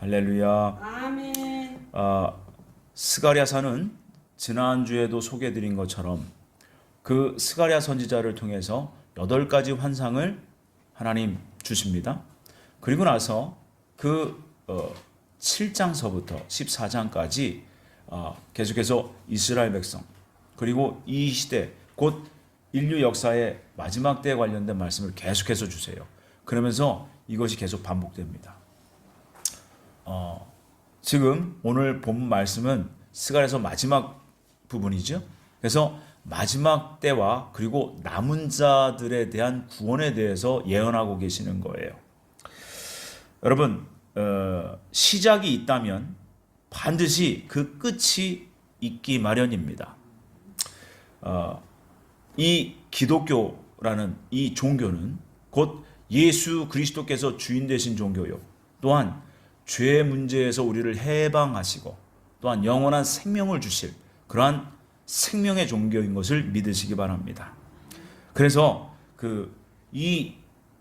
할렐루야. 아멘. 스가랴서는 지난주에도 소개해드린 것처럼 그 스가랴 선지자를 통해서 8가지 환상을 하나님 주십니다. 그리고 나서 그 7장서부터 14장까지 계속해서 이스라엘 백성 그리고 이 시대 곧 인류 역사의 마지막 때에 관련된 말씀을 계속해서 주세요. 그러면서 이것이 계속 반복됩니다. 지금 오늘 본 말씀은 스가랴서 마지막 부분이죠. 그래서 마지막 때와 그리고 남은 자들에 대한 구원에 대해서 예언하고 계시는 거예요. 여러분, 시작이 있다면 반드시 그 끝이 있기 마련입니다. 이 기독교라는 이 종교는 곧 예수 그리스도께서 주인 되신 종교요. 또한 죄 문제에서 우리를 해방하시고 또한 영원한 생명을 주실 그러한 생명의 종교인 것을 믿으시기 바랍니다. 그래서 이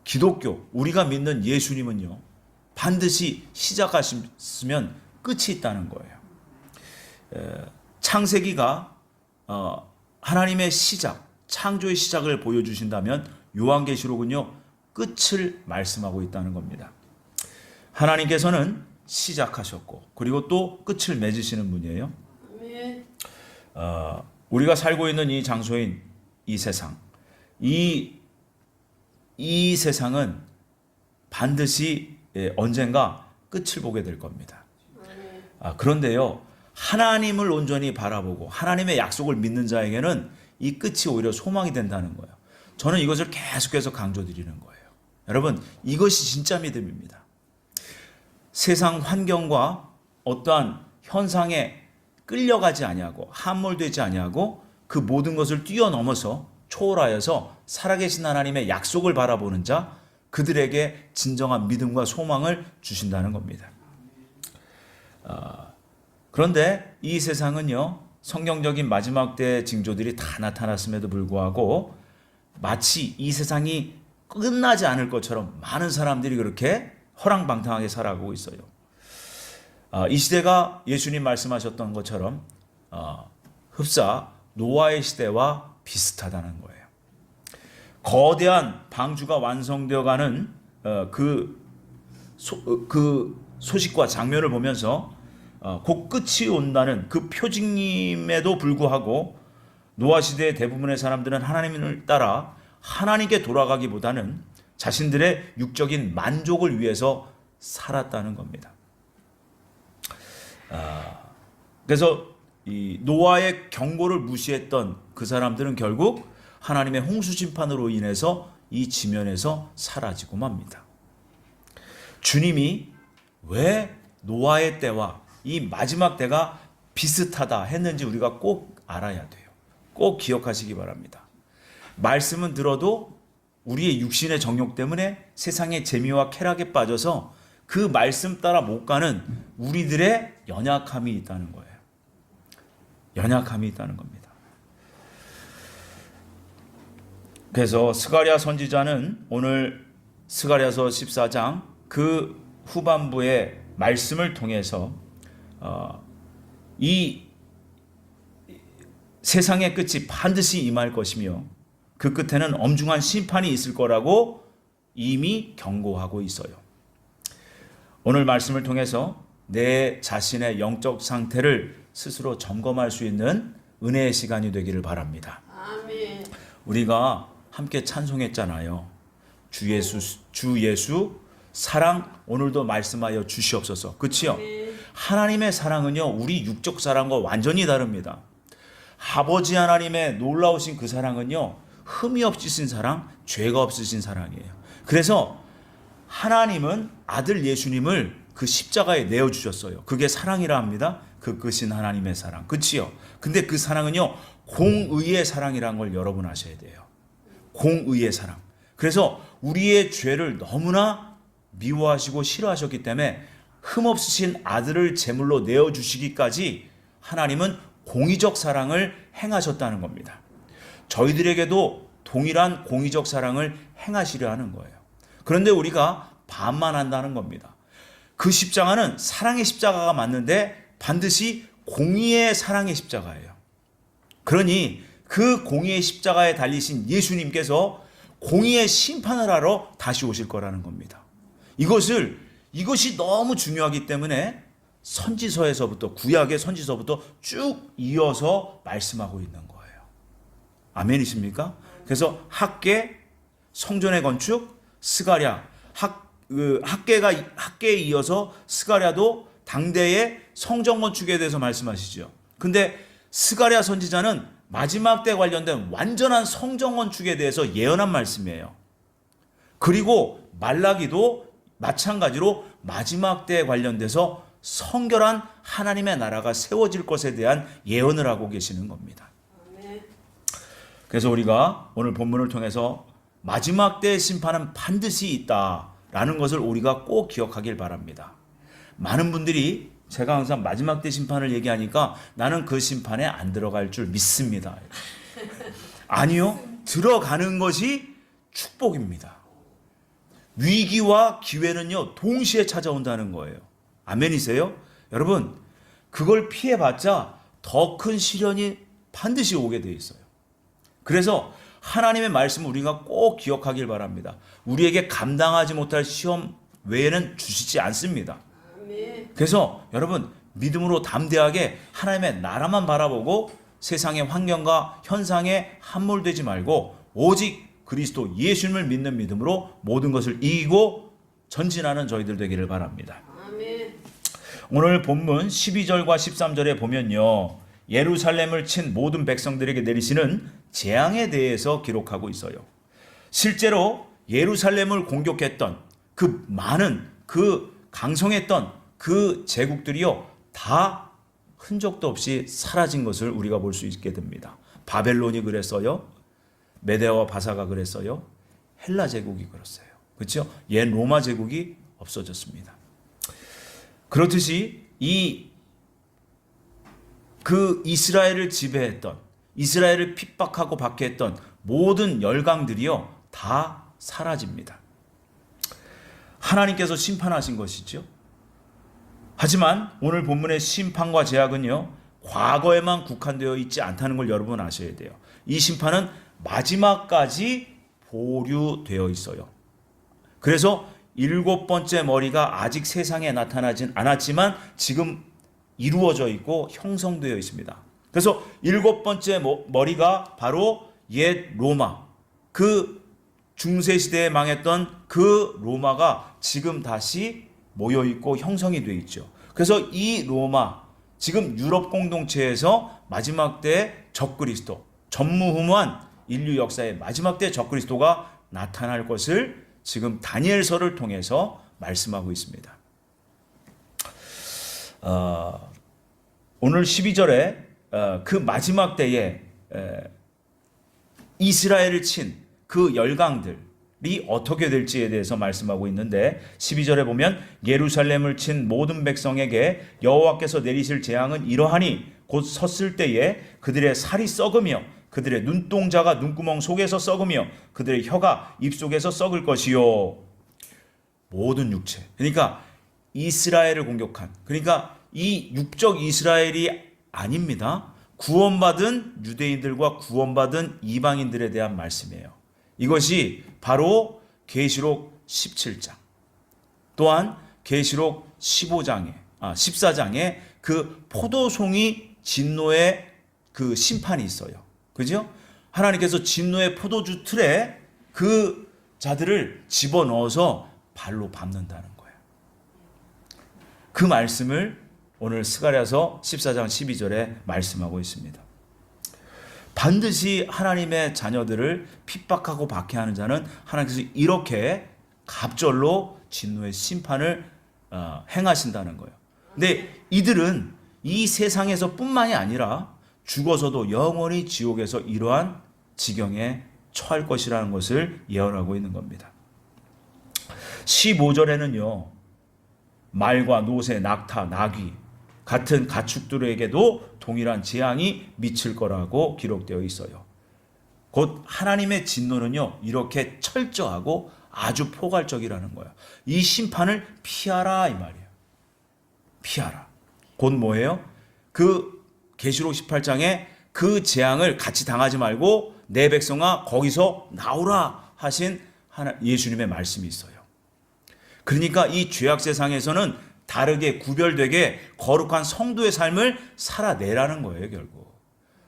기독교, 우리가 믿는 예수님은요, 반드시 시작하셨으면 끝이 있다는 거예요. 창세기가 하나님의 시작, 창조의 시작을 보여주신다면 요한계시록은요, 끝을 말씀하고 있다는 겁니다. 하나님께서는 시작하셨고 그리고 또 끝을 맺으시는 분이에요. 아멘. 우리가 살고 있는 이 장소인 이 세상, 이 세상은 반드시 언젠가 끝을 보게 될 겁니다. 그런데요, 하나님을 온전히 바라보고 하나님의 약속을 믿는 자에게는 이 끝이 오히려 소망이 된다는 거예요. 저는 이것을 계속해서 강조드리는 거예요. 여러분, 이것이 진짜 믿음입니다. 세상 환경과 어떠한 현상에 끌려가지 아니하고 함몰되지 아니하고 그 모든 것을 뛰어넘어서 초월하여서 살아계신 하나님의 약속을 바라보는 자, 그들에게 진정한 믿음과 소망을 주신다는 겁니다. 그런데 이 세상은요, 성경적인 마지막 때 징조들이 다 나타났음에도 불구하고 마치 이 세상이 끝나지 않을 것처럼 많은 사람들이 그렇게 허랑방탕하게 살아가고 있어요. 이 시대가 예수님 말씀하셨던 것처럼 흡사 노아의 시대와 비슷하다는 거예요. 거대한 방주가 완성되어가는 그 소식과 장면을 보면서 곧 끝이 온다는 그 표징임에도 불구하고 노아 시대의 대부분의 사람들은 하나님을 따라 하나님께 돌아가기보다는 자신들의 육적인 만족을 위해서 살았다는 겁니다. 그래서 이 노아의 경고를 무시했던 그 사람들은 결국 하나님의 홍수 심판으로 인해서 이 지면에서 사라지고 맙니다. 주님이 왜 노아의 때와 이 마지막 때가 비슷하다 했는지 우리가 꼭 알아야 돼요. 꼭 기억하시기 바랍니다. 말씀은 들어도 우리의 육신의 정욕 때문에 세상의 재미와 쾌락에 빠져서 그 말씀 따라 못 가는 우리들의 연약함이 있다는 거예요. 연약함이 있다는 겁니다. 그래서 스가랴 선지자는 오늘 스가랴서 14장 그 후반부의 말씀을 통해서 이 세상의 끝이 반드시 임할 것이며 그 끝에는 엄중한 심판이 있을 거라고 이미 경고하고 있어요. 오늘 말씀을 통해서 내 자신의 영적 상태를 스스로 점검할 수 있는 은혜의 시간이 되기를 바랍니다. 아멘. 우리가 함께 찬송했잖아요. 주 예수 사랑 오늘도 말씀하여 주시옵소서. 그치요? 하나님의 사랑은요, 우리 육적 사랑과 완전히 다릅니다. 아버지 하나님의 놀라우신 그 사랑은요, 흠이 없으신 사랑, 죄가 없으신 사랑이에요. 그래서 하나님은 아들 예수님을 그 십자가에 내어주셨어요. 그게 사랑이라 합니다. 그 끝인 하나님의 사랑. 그치요? 근데 그 사랑은요, 공의의 사랑이라는 걸 여러분 아셔야 돼요. 공의의 사랑. 그래서 우리의 죄를 너무나 미워하시고 싫어하셨기 때문에 흠없으신 아들을 제물로 내어주시기까지 하나님은 공의적 사랑을 행하셨다는 겁니다. 저희들에게도 동일한 공의적 사랑을 행하시려 하는 거예요. 그런데 우리가 반만 한다는 겁니다. 그 십자가는 사랑의 십자가가 맞는데 반드시 공의의 사랑의 십자가예요. 그러니 그 공의의 십자가에 달리신 예수님께서 공의의 심판을 하러 다시 오실 거라는 겁니다. 이것이 너무 중요하기 때문에 선지서에서부터, 구약의 선지서부터 쭉 이어서 말씀하고 있는 거예요. 아멘이십니까? 그래서 학계, 성전의 건축, 스가랴, 학계에 이어서 스가랴도 당대의 성전 건축에 대해서 말씀하시죠. 근데 스가랴 선지자는 마지막 때 관련된 완전한 성전 건축에 대해서 예언한 말씀이에요. 그리고 말라기도 마찬가지로 마지막 때에 관련돼서 성결한 하나님의 나라가 세워질 것에 대한 예언을 하고 계시는 겁니다. 그래서 우리가 오늘 본문을 통해서 마지막 때의 심판은 반드시 있다라는 것을 우리가 꼭 기억하길 바랍니다. 많은 분들이 제가 항상 마지막 때 심판을 얘기하니까 나는 그 심판에 안 들어갈 줄 믿습니다. 아니요. 들어가는 것이 축복입니다. 위기와 기회는요, 동시에 찾아온다는 거예요. 아멘이세요? 여러분, 그걸 피해봤자 더 큰 시련이 반드시 오게 돼 있어요. 그래서 하나님의 말씀을 우리가 꼭 기억하길 바랍니다. 우리에게 감당하지 못할 시험 외에는 주시지 않습니다. 그래서 여러분, 믿음으로 담대하게 하나님의 나라만 바라보고 세상의 환경과 현상에 함몰되지 말고 오직 그리스도 예수님을 믿는 믿음으로 모든 것을 이기고 전진하는 저희들 되기를 바랍니다. 오늘 본문 12절과 13절에 보면요, 예루살렘을 친 모든 백성들에게 내리시는 재앙에 대해서 기록하고 있어요. 실제로 예루살렘을 공격했던 그 많은 강성했던 그 제국들이요, 다 흔적도 없이 사라진 것을 우리가 볼 수 있게 됩니다. 바벨론이 그랬어요. 메데와 바사가 그랬어요. 헬라 제국이 그랬어요. 그렇죠? 옛 로마 제국이 없어졌습니다. 그렇듯이 그 이스라엘을 지배했던, 이스라엘을 핍박하고 박해했던 모든 열강들이요, 다 사라집니다. 하나님께서 심판하신 것이죠. 하지만 오늘 본문의 심판과 제약은요, 과거에만 국한되어 있지 않다는 걸 여러분 아셔야 돼요. 이 심판은 마지막까지 보류되어 있어요. 그래서 7번째 머리가 아직 세상에 나타나진 않았지만 지금 이루어져 있고 형성되어 있습니다. 그래서 7번째 머리가 바로 옛 로마, 그 중세시대에 망했던 그 로마가 지금 다시 모여있고 형성이 되어 있죠. 그래서 이 로마, 지금 유럽 공동체에서 마지막 때 적그리스도, 전무후무한 인류 역사의 마지막 때 적그리스도가 나타날 것을 지금 다니엘서를 통해서 말씀하고 있습니다. 오늘 12절에 그 마지막 때에 이스라엘을 친 그 열강들이 어떻게 될지에 대해서 말씀하고 있는데, 12절에 보면 예루살렘을 친 모든 백성에게 여호와께서 내리실 재앙은 이러하니 곧 섰을 때에 그들의 살이 썩으며 그들의 눈동자가 눈구멍 속에서 썩으며 그들의 혀가 입속에서 썩을 것이요. 모든 육체, 그러니까 이스라엘을 공격한, 그러니까 이 육적 이스라엘이 아닙니다. 구원받은 유대인들과 구원받은 이방인들에 대한 말씀이에요. 이것이 바로 계시록 17장, 또한 계시록 14장에 그 포도송이 진노의 그 심판이 있어요. 그죠? 하나님께서 진노의 포도주 틀에 그 자들을 집어넣어서 발로 밟는다는 거예요. 그 말씀을 오늘 스가랴서 14장 12절에 말씀하고 있습니다. 반드시 하나님의 자녀들을 핍박하고 박해하는 자는 하나님께서 이렇게 갑절로 진노의 심판을 행하신다는 거예요. 근데 이들은 이 세상에서 뿐만이 아니라 죽어서도 영원히 지옥에서 이러한 지경에 처할 것이라는 것을 예언하고 있는 겁니다. 15절에는요, 말과 노새, 낙타, 나귀 같은 가축들에게도 동일한 재앙이 미칠 거라고 기록되어 있어요. 곧 하나님의 진노는요, 이렇게 철저하고 아주 포괄적이라는 거예요. 이 심판을 피하라 이 말이에요. 피하라. 곧 뭐예요? 그 계시록 18장에 그 재앙을 같이 당하지 말고 내 백성아 거기서 나오라 하신 예수님의 말씀이 있어요. 그러니까 이 죄악 세상에서는 다르게 구별되게 거룩한 성도의 삶을 살아내라는 거예요, 결국.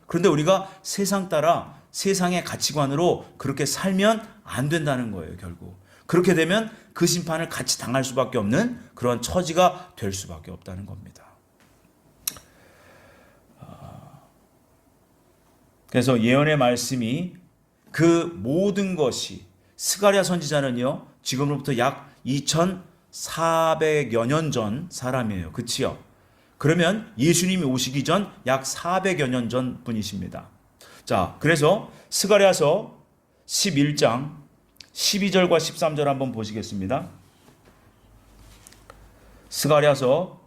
그런데 우리가 세상 따라 세상의 가치관으로 그렇게 살면 안 된다는 거예요, 결국. 그렇게 되면 그 심판을 같이 당할 수밖에 없는 그런 처지가 될 수밖에 없다는 겁니다. 그래서 예언의 말씀이 그 모든 것이 스가랴 선지자는요, 지금으로부터 약 2400여 년 전 사람이에요. 그치요? 그러면 예수님이 오시기 전 약 400여 년 전 분이십니다. 자, 그래서 스가랴서 11장 12절과 13절 한번 보시겠습니다. 스가랴서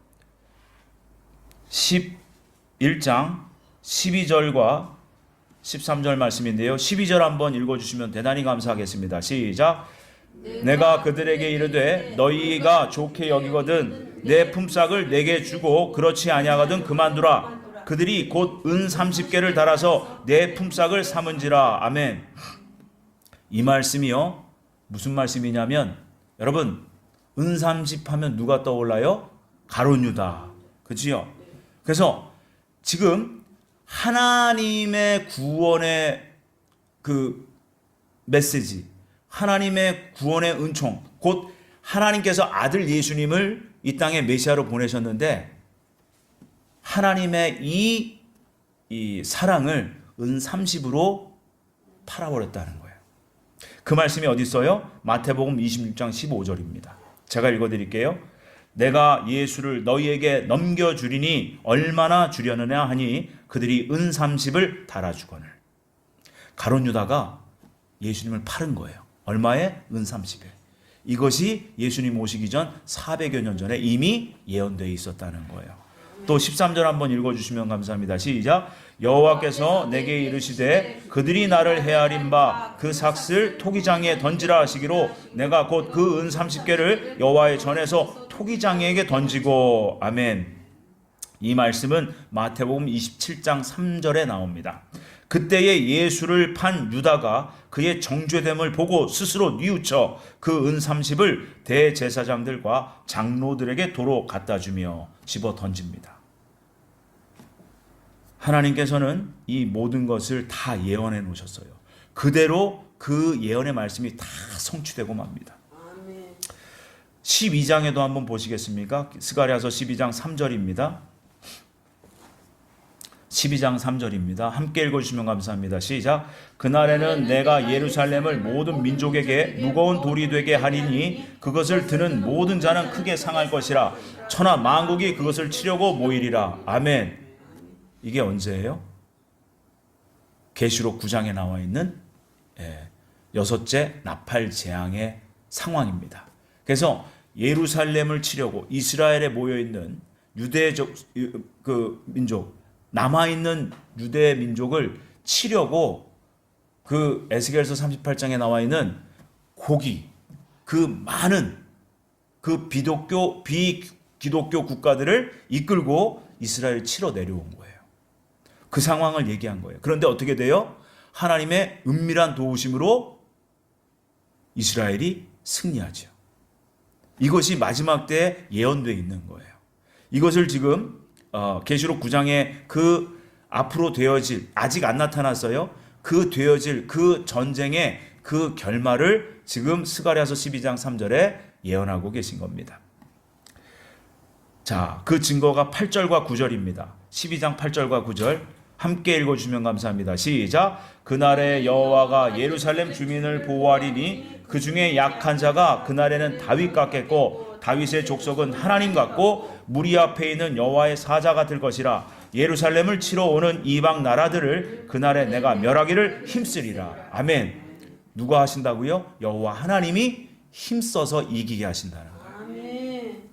11장 12절과 13절 말씀인데요. 12절 한번 읽어주시면 대단히 감사하겠습니다. 시작. 내가 그들에게 이르되 너희가 좋게 여기거든 내 품삯을 내게 주고 그렇지 아니하거든 그만두라. 그들이 곧 은 30개를 달아서 내 품삯을 삼은지라. 아멘. 이 말씀이요, 무슨 말씀이냐면, 여러분, 은 30 하면 누가 떠올라요? 가룟 유다. 그치요? 그래서 지금 하나님의 구원의 그 메시지, 하나님의 구원의 은총, 곧 하나님께서 아들 예수님을 이 땅에 메시아로 보내셨는데 하나님의 이 사랑을 은 30으로 팔아버렸다는 거예요. 그 말씀이 어디 있어요? 마태복음 26장 15절입니다. 제가 읽어드릴게요. 내가 예수를 너희에게 넘겨주리니 얼마나 주려느냐 하니 그들이 은 30을 달아주거늘. 가룟 유다가 예수님을 팔은 거예요. 얼마에? 은 30에. 이것이 예수님 오시기 전 400여 년 전에 이미 예언되어 있었다는 거예요. 또 13절 한번 읽어주시면 감사합니다. 시작. 여호와께서 내게 이르시되 그들이 나를 헤아린 바 그 삭슬 토기장에 던지라 하시기로 내가 곧 그 은 30개를 여호와의 전에서 토기장에게 던지고. 아멘. 이 말씀은 마태복음 27장 3절에 나옵니다. 그때에 예수를 판 유다가 그의 정죄됨을 보고 스스로 뉘우쳐 그 은 30을 대제사장들과 장로들에게 도로 갖다 주며 집어 던집니다. 하나님께서는 이 모든 것을 다 예언해 놓으셨어요. 그대로 그 예언의 말씀이 다 성취되고 맙니다. 12장에도 한번 보시겠습니까? 스가랴서 12장 3절입니다. 12장 3절입니다. 함께 읽어주시면 감사합니다. 시작. 그날에는 내가 예루살렘을 모든 민족에게 무거운 돌이 되게 하리니 그것을 드는 모든 자는 크게 상할 것이라. 천하 만국이 그것을 치려고 모이리라. 아멘. 이게 언제예요? 계시록 9장에 나와 있는 여섯째 나팔 재앙의 상황입니다. 그래서 예루살렘을 치려고 이스라엘에 모여있는 유대적 그 민족, 남아있는 유대 민족을 치려고 그 에스겔서 38장에 나와 있는 고기, 그 많은 그 비기독교 국가들을 이끌고 이스라엘을 치러 내려온 거예요. 그 상황을 얘기한 거예요. 그런데 어떻게 돼요? 하나님의 은밀한 도우심으로 이스라엘이 승리하죠. 이것이 마지막 때에 예언되어 있는 거예요. 이것을 지금 계시록 9장에 그 앞으로 되어질, 아직 안 나타났어요. 그 되어질 그 전쟁의 그 결말을 지금 스가랴서 12장 3절에 예언하고 계신 겁니다. 자, 그 증거가 8절과 9절입니다. 12장 8절과 9절 함께 읽어주시면 감사합니다. 시작. 그날에 여호와가 예루살렘 주민을 보호하리니 그 중에 약한 자가 그날에는 다윗 같겠고 다윗의 족속은 하나님 같고 무리 앞에 있는 여호와의 사자가 될 것이라. 예루살렘을 치러 오는 이방 나라들을 그날에 내가 멸하기를 힘쓰리라. 아멘. 누가 하신다고요? 여호와 하나님이 힘써서 이기게 하신다는 거예요. 아멘.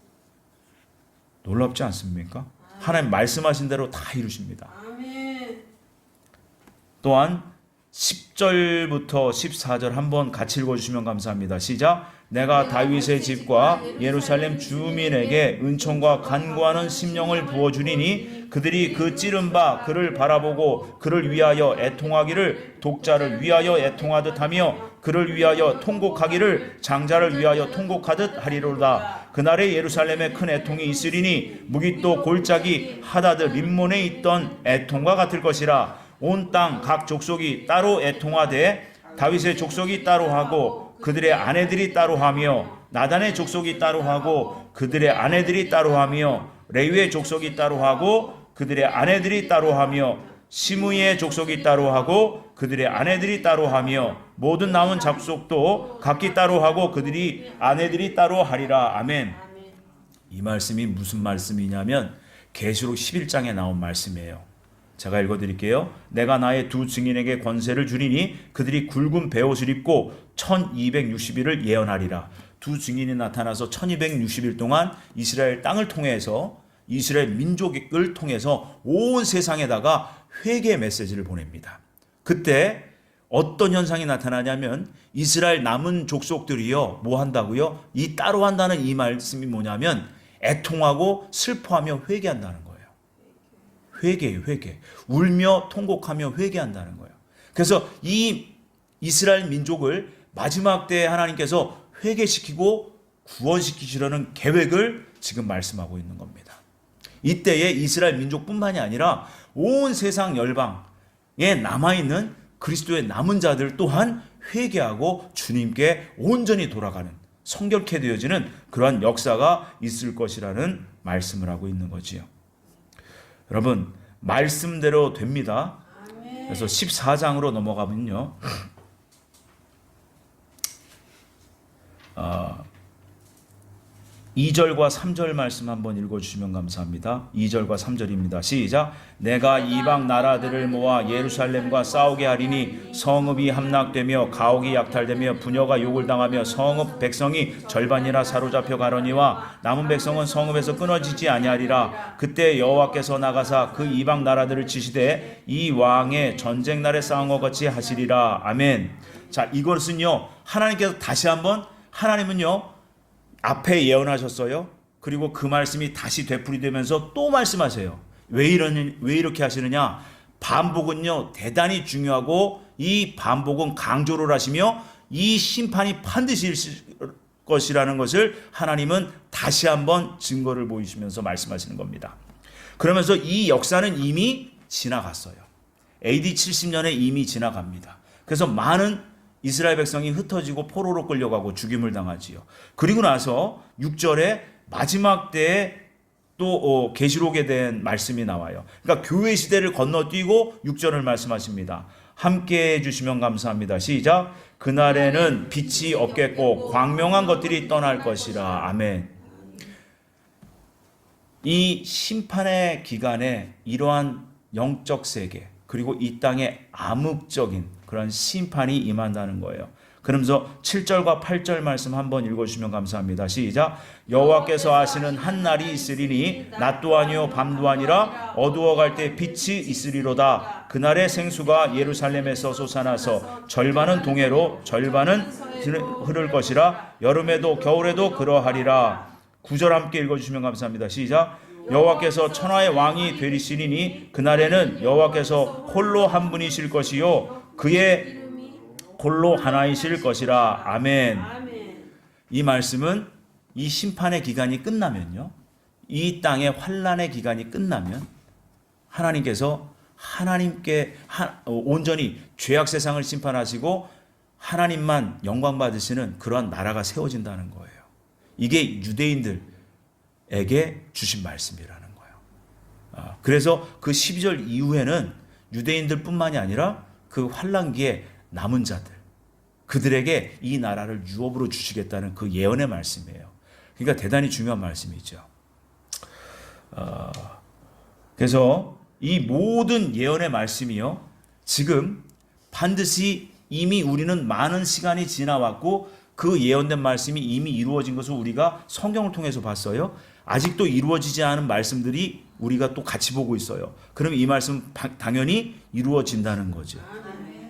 놀랍지 않습니까? 하나님 말씀하신 대로 다 이루십니다. 아멘. 또한 10절부터 14절 한번 같이 읽어주시면 감사합니다. 시작. 내가 다윗의 집과 예루살렘 주민에게 은총과 간구하는 심령을 부어주리니 그들이 그 찌른 바 그를 바라보고 그를 위하여 애통하기를 독자를 위하여 애통하듯 하며 그를 위하여 통곡하기를 장자를 위하여 통곡하듯 하리로다. 그날에 예루살렘에 큰 애통이 있으리니 무깃도 골짜기 하다드 림몬에 있던 애통과 같을 것이라. 온 땅 각 족속이 따로 애통하되 다윗의 족속이 따로 하고 그들의 아내들이 따로 하며 나단의 족속이 따로 하고 그들의 아내들이 따로 하며 레위의 족속이 따로 하고 그들의 아내들이 따로 하며 시므이의 족속이 따로 하고 그들의 아내들이 따로 하며 모든 남은 족속도 각기 따로 하고 그들이 아내들이 따로 하리라. 아멘. 이 말씀이 무슨 말씀이냐면 계시록 11장에 나온 말씀이에요. 제가 읽어드릴게요. 내가 나의 두 증인에게 권세를 주리니 그들이 굵은 베옷을 입고 1260일을 예언하리라. 두 증인이 나타나서 1260일 동안 이스라엘 땅을 통해서 이스라엘 민족을 통해서 온 세상에다가 회개 메시지를 보냅니다. 그때 어떤 현상이 나타나냐면 이스라엘 남은 족속들이요 뭐 한다고요? 이 따로 한다는 이 말씀이 뭐냐면 애통하고 슬퍼하며 회개한다는 거예요. 회개예요, 회개. 울며 통곡하며 회개한다는 거예요. 그래서 이 이스라엘 민족을 마지막 때에 하나님께서 회개시키고 구원시키시려는 계획을 지금 말씀하고 있는 겁니다. 이때에 이스라엘 민족뿐만이 아니라 온 세상 열방에 남아있는 그리스도의 남은 자들 또한 회개하고 주님께 온전히 돌아가는 성결케 되어지는 그러한 역사가 있을 것이라는 말씀을 하고 있는 거지요. 여러분 말씀대로 됩니다. 그래서 14장으로 넘어가면요. 2절과 3절 말씀 한번 읽어주시면 감사합니다. 2절과 3절입니다. 시작. 내가 이방 나라들을 모아 예루살렘과 싸우게 하리니 성읍이 함락되며 가옥이 약탈되며 부녀가 욕을 당하며 성읍 백성이 절반이나 사로잡혀 가려니와 남은 백성은 성읍에서 끊어지지 아니하리라. 그때 여호와께서 나가사 그 이방 나라들을 치시되 이 왕의 전쟁 날에 싸운 것 같이 하시리라. 아멘. 자, 이것은요 하나님께서 다시 한번 하나님은요 앞에 예언하셨어요. 그리고 그 말씀이 다시 되풀이되면서 또 말씀하세요. 왜 이렇게 하시느냐? 반복은요 대단히 중요하고 이 반복은 강조를 하시며 이 심판이 반드시 있을 것이라는 것을 하나님은 다시 한번 증거를 보이시면서 말씀하시는 겁니다. 그러면서 이 역사는 이미 지나갔어요. AD 70년에 이미 지나갑니다. 그래서 많은 이스라엘 백성이 흩어지고 포로로 끌려가고 죽임을 당하지요. 그리고 나서 6절에 마지막 때에 또 계시록에 대한 말씀이 나와요. 그러니까 교회 시대를 건너뛰고 6절을 말씀하십니다. 함께 해주시면 감사합니다. 시작. 그날에는 빛이 없겠고 광명한 것들이 떠날 것이라. 아멘. 이 심판의 기간에 이러한 영적 세계 그리고 이 땅에 암흑적인 그런 심판이 임한다는 거예요. 그러면서 7절과 8절 말씀 한번 읽어주시면 감사합니다. 시작. 여호와께서 하시는 한 날이 있으리니 낮도 아니요 밤도 아니라 어두워갈 때 빛이 있으리로다. 그날의 생수가 예루살렘에서 솟아나서 절반은 동해로 절반은 흐를 것이라. 여름에도 겨울에도 그러하리라. 9절 함께 읽어주시면 감사합니다. 시작. 여호와께서 천하의 왕이 되리시리니 그날에는 여호와께서 홀로 한 분이실 것이요 그의 홀로 하나이실 것이라. 아멘. 이 말씀은 이 심판의 기간이 끝나면요, 이 땅의 환난의 기간이 끝나면 하나님께서 하나님께 온전히 죄악 세상을 심판하시고 하나님만 영광 받으시는 그러한 나라가 세워진다는 거예요. 이게 유대인들에게 주신 말씀이라는 거예요. 그래서 그 12절 이후에는 유대인들뿐만이 아니라 그 환난기에 남은 자들, 그들에게 이 나라를 유업으로 주시겠다는 그 예언의 말씀이에요. 그러니까 대단히 중요한 말씀이죠. 그래서 이 모든 예언의 말씀이요, 지금 반드시 이미 우리는 많은 시간이 지나왔고 그 예언된 말씀이 이미 이루어진 것을 우리가 성경을 통해서 봤어요. 아직도 이루어지지 않은 말씀들이 우리가 또 같이 보고 있어요. 그럼 이 말씀 당연히 이루어진다는 거죠.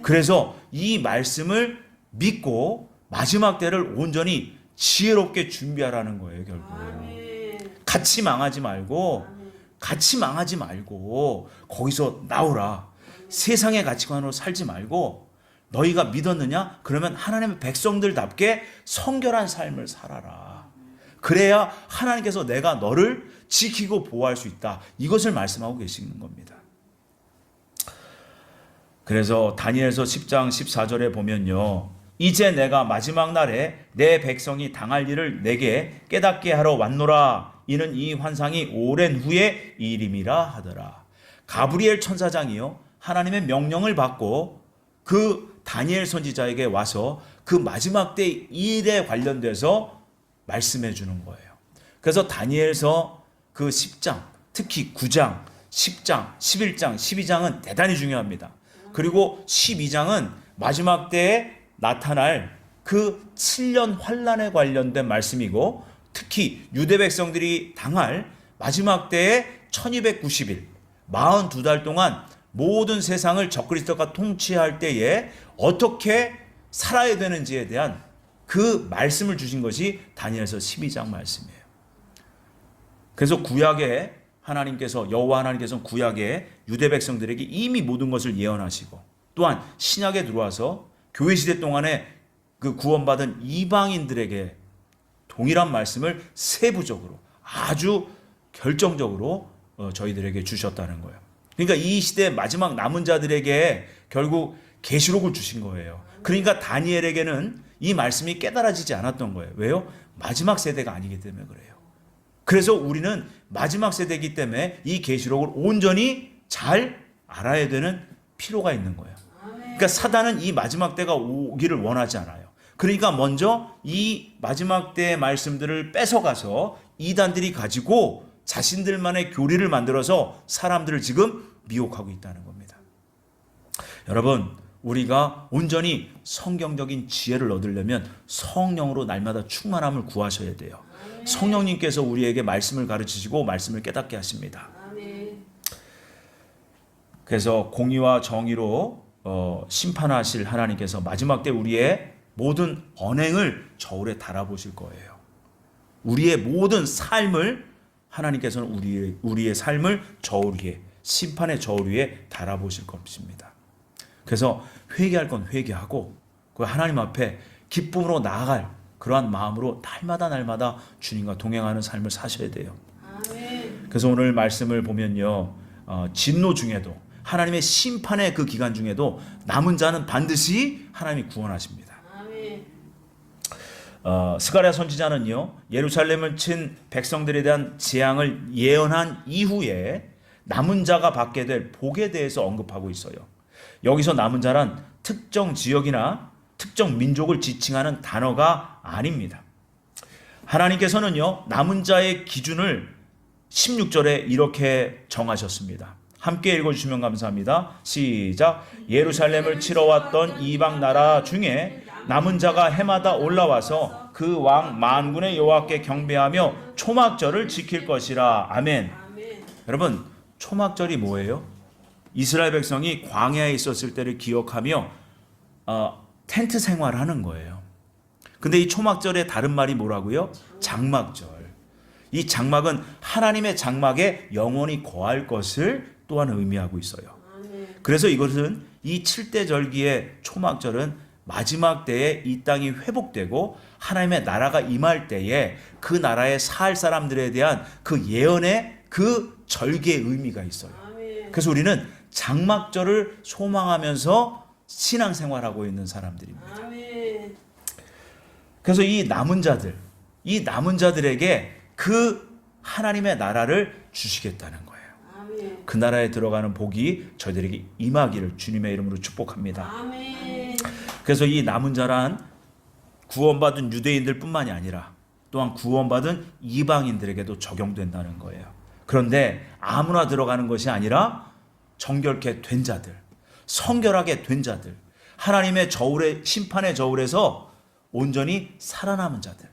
그래서 이 말씀을 믿고 마지막 때를 온전히 지혜롭게 준비하라는 거예요, 결국. 아멘. 같이 망하지 말고 거기서 나오라. 세상의 가치관으로 살지 말고 너희가 믿었느냐? 그러면 하나님의 백성들답게 성결한 삶을 살아라. 그래야 하나님께서 내가 너를 지키고 보호할 수 있다. 이것을 말씀하고 계시는 겁니다. 그래서 다니엘서 10장 14절에 보면요. 이제 내가 마지막 날에 내 백성이 당할 일을 내게 깨닫게 하러 왔노라. 이는 이 환상이 오랜 후의 일임이라 하더라. 가브리엘 천사장이요. 하나님의 명령을 받고 그 다니엘 선지자에게 와서 그 마지막 때 일에 관련돼서 말씀해 주는 거예요. 그래서 다니엘서 그 10장, 특히 9장, 10장, 11장, 12장은 대단히 중요합니다. 그리고 12장은 마지막 때에 나타날 그 7년 환란에 관련된 말씀이고 특히 유대 백성들이 당할 마지막 때에 1290일 42달 동안 모든 세상을 적그리스도가 통치할 때에 어떻게 살아야 되는지에 대한 그 말씀을 주신 것이 다니엘서 12장 말씀이에요. 그래서 구약에 하나님께서 여호와 하나님께서는 구약에 유대 백성들에게 이미 모든 것을 예언하시고 또한 신약에 들어와서 교회 시대 동안에 그 구원받은 이방인들에게 동일한 말씀을 세부적으로 아주 결정적으로 저희들에게 주셨다는 거예요. 그러니까 이 시대 마지막 남은 자들에게 결국 계시록을 주신 거예요. 그러니까 다니엘에게는 이 말씀이 깨달아지지 않았던 거예요. 왜요? 마지막 세대가 아니기 때문에 그래요. 그래서 우리는 마지막 세대이기 때문에 이 계시록을 온전히 잘 알아야 되는 필요가 있는 거예요. 그러니까 사단은 이 마지막 때가 오기를 원하지 않아요. 그러니까 먼저 이 마지막 때의 말씀들을 뺏어가서 이단들이 가지고 자신들만의 교리를 만들어서 사람들을 지금 미혹하고 있다는 겁니다. 여러분, 우리가 온전히 성경적인 지혜를 얻으려면 성령으로 날마다 충만함을 구하셔야 돼요. 성령님께서 우리에게 말씀을 가르치시고 말씀을 깨닫게 하십니다. 그래서 공의와 정의로 심판하실 하나님께서 마지막 때 우리의 모든 언행을 저울에 달아보실 거예요. 우리의 모든 삶을 하나님께서는 우리의 삶을 저울 위에 심판의 저울 위에 달아보실 것입니다. 그래서 회개할 건 회개하고 그 하나님 앞에 기쁨으로 나아갈 그러한 마음으로 날마다 주님과 동행하는 삶을 사셔야 돼요. 그래서 오늘 말씀을 보면요, 진노 중에도 하나님의 심판의 그 기간 중에도 남은 자는 반드시 하나님이 구원하십니다. 스가랴 선지자는요, 예루살렘을 친 백성들에 대한 재앙을 예언한 이후에 남은 자가 받게 될 복에 대해서 언급하고 있어요. 여기서 남은 자란 특정 지역이나 특정 민족을 지칭하는 단어가 아닙니다. 하나님께서는요, 남은 자의 기준을 16절에 이렇게 정하셨습니다. 함께 읽어주시면 감사합니다. 시작. 예루살렘을 치러 왔던 이방 나라 중에 남은 자가 해마다 올라와서 그 왕 만군의 여호와께 경배하며 초막절을 지킬 것이라. 아멘. 여러분, 초막절이 뭐예요? 이스라엘 백성이 광야에 있었을 때를 기억하며 텐트 생활을 하는 거예요. 근데 이 초막절의 다른 말이 뭐라고요? 장막절. 이 장막은 하나님의 장막에 영원히 거할 것을 또한 의미하고 있어요. 그래서 이것은 이 7대 절기의 초막절은 마지막 때에 이 땅이 회복되고 하나님의 나라가 임할 때에 그 나라에 살 사람들에 대한 그 예언의 그 절기의 의미가 있어요. 그래서 우리는 장막절을 소망하면서 신앙생활하고 있는 사람들입니다. 그래서 이 남은 자들에게 그 하나님의 나라를 주시겠다는 거예요. 그 나라에 들어가는 복이 저희들에게 임하기를 주님의 이름으로 축복합니다. 그래서 이 남은 자란 구원받은 유대인들 뿐만이 아니라 또한 구원받은 이방인들에게도 적용된다는 거예요. 그런데 아무나 들어가는 것이 아니라 정결케 된 자들, 성결하게 된 자들, 하나님의 저울에, 심판의 저울에서 온전히 살아남은 자들.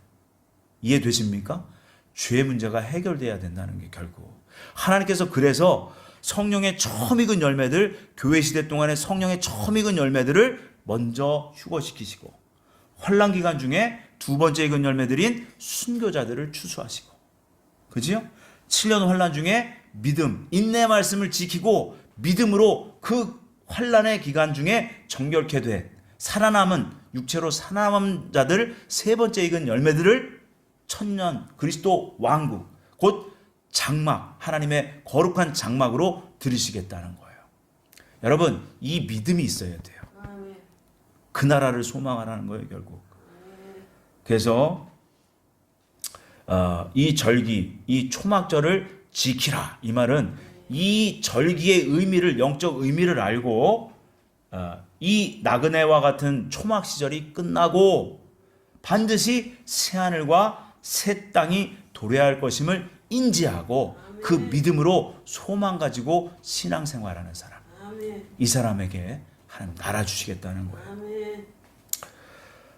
이해되십니까? 죄의 문제가 해결돼야 된다는 게 결국. 하나님께서 그래서 성령의 처음 익은 열매들, 교회 시대 동안에 성령의 처음 익은 열매들을 먼저 휴거시키시고, 환난 기간 중에 두 번째 익은 열매들인 순교자들을 추수하시고, 그지요? 7년 환난 중에 믿음, 인내 말씀을 지키고 믿음으로 그 환난의 기간 중에 정결케 된 살아남은 육체로 살아남은 자들 세 번째 익은 열매들을 천년 그리스도 왕국, 곧 장막, 하나님의 거룩한 장막으로 들이시겠다는 거예요. 여러분, 이 믿음이 있어야 돼요. 아멘. 그 나라를 소망하라는 거예요, 결국. 그래서 이 절기, 이 초막절을 지키라. 이 말은 이 절기의 의미를, 영적 의미를 알고 이 나그네와 같은 초막 시절이 끝나고 반드시 새 하늘과 새 땅이 도래할 것임을 인지하고 그 믿음으로 소망 가지고 신앙생활하는 사람, 아멘. 이 사람에게 하나님 나라 주시겠다는 거예요. 아멘.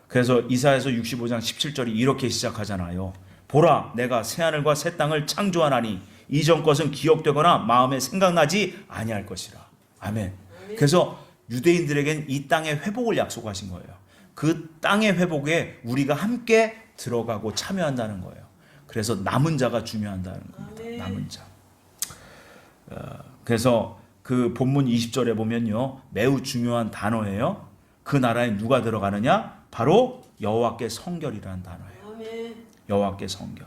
그래서 이사야서 65장 17절이 이렇게 시작하잖아요. 보라, 내가 새 하늘과 새 땅을 창조하나니 이전 것은 기억되거나 마음에 생각나지 아니할 것이라. 아멘. 그래서 유대인들에겐 이 땅의 회복을 약속하신 거예요. 그 땅의 회복에 우리가 함께 들어가고 참여한다는 거예요. 그래서 남은 자가 중요한다는 겁니다. 남은 자. 그래서 그 본문 20절에 보면요, 매우 중요한 단어예요. 그 나라에 누가 들어가느냐? 바로 여호와께 성결이라는 단어예요. 아멘. 여호와께 성결.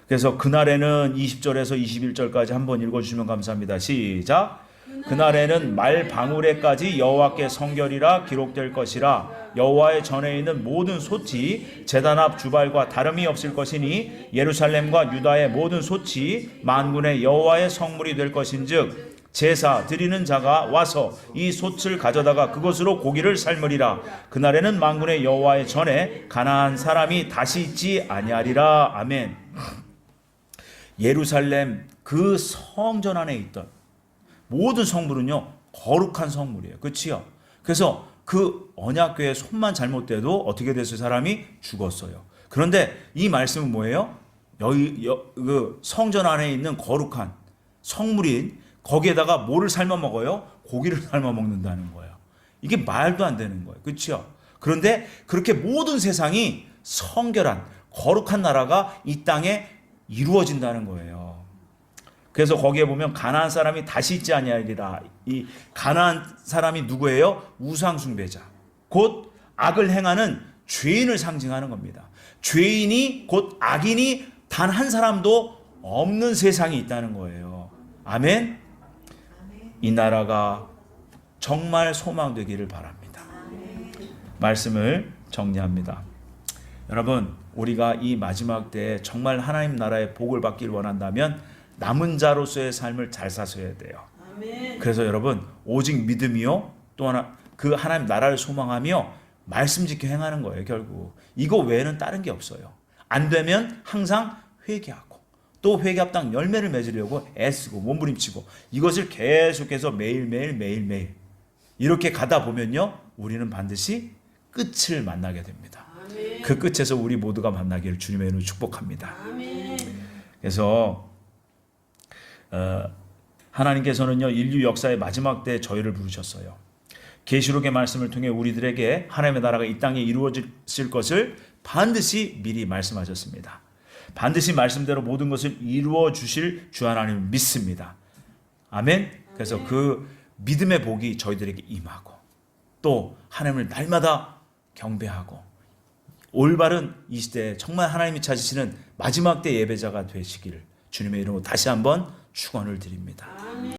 그래서 그날에는 20절에서 21절까지 한번 읽어주시면 감사합니다. 시작. 그날에는 말 방울에까지 여호와께 성결이라 기록될 것이라. 여호와의 전에 있는 모든 솥이 제단 앞 주발과 다름이 없을 것이니 예루살렘과 유다의 모든 솥이 만군의 여호와의 성물이 될 것인즉 제사 드리는 자가 와서 이 솥을 가져다가 그것으로 고기를 삶으리라. 그날에는 만군의 여호와의 전에 가나안 사람이 다시 있지 아니하리라. 아멘. 예루살렘 그 성전 안에 있던 모든 성물은요, 거룩한 성물이에요. 그렇지요? 그래서 그 언약궤에 손만 잘못돼도 어떻게 됐어요? 사람이 죽었어요. 그런데 이 말씀은 뭐예요? 그 성전 안에 있는 거룩한 성물인 거기에다가 뭐를 삶아 먹어요? 고기를 삶아 먹는다는 거예요. 이게 말도 안 되는 거예요. 그렇죠? 그런데 그렇게 모든 세상이 성결한 거룩한 나라가 이 땅에 이루어진다는 거예요. 그래서 거기에 보면 가나안 사람이 다시 있지 아니하리라. 이 가나안 사람이 누구예요? 우상 숭배자. 곧 악을 행하는 죄인을 상징하는 겁니다. 죄인이 곧 악인이 단 한 사람도 없는 세상이 있다는 거예요. 아멘. 이 나라가 정말 소망되기를 바랍니다. 말씀을 정리합니다. 여러분, 우리가 이 마지막 때에 정말 하나님 나라의 복을 받기를 원한다면 남은 자로서의 삶을 잘 사셔야 돼요. 아멘. 그래서 여러분, 오직 믿음이요, 또 하나 그 하나님 나라를 소망하며 말씀 지켜 행하는 거예요. 결국 이거 외에는 다른 게 없어요. 안 되면 항상 회개하고 또 회개 합당 열매를 맺으려고 애쓰고 몸부림치고 이것을 계속해서 매일매일 이렇게 가다 보면요, 우리는 반드시 끝을 만나게 됩니다. 아멘. 그 끝에서 우리 모두가 만나기를 주님의 이름으로 축복합니다. 아멘. 그래서 하나님께서는요, 인류 역사의 마지막 때에 저희를 부르셨어요. 계시록의 말씀을 통해 우리들에게 하나님의 나라가 이 땅에 이루어질 것을 반드시 미리 말씀하셨습니다. 반드시 말씀대로 모든 것을 이루어 주실 주 하나님을 믿습니다. 아멘. 그래서 그 믿음의 복이 저희들에게 임하고 또 하나님을 날마다 경배하고 올바른 이 시대에 정말 하나님이 찾으시는 마지막 때 예배자가 되시기를 주님의 이름으로 다시 한번 축원을 드립니다.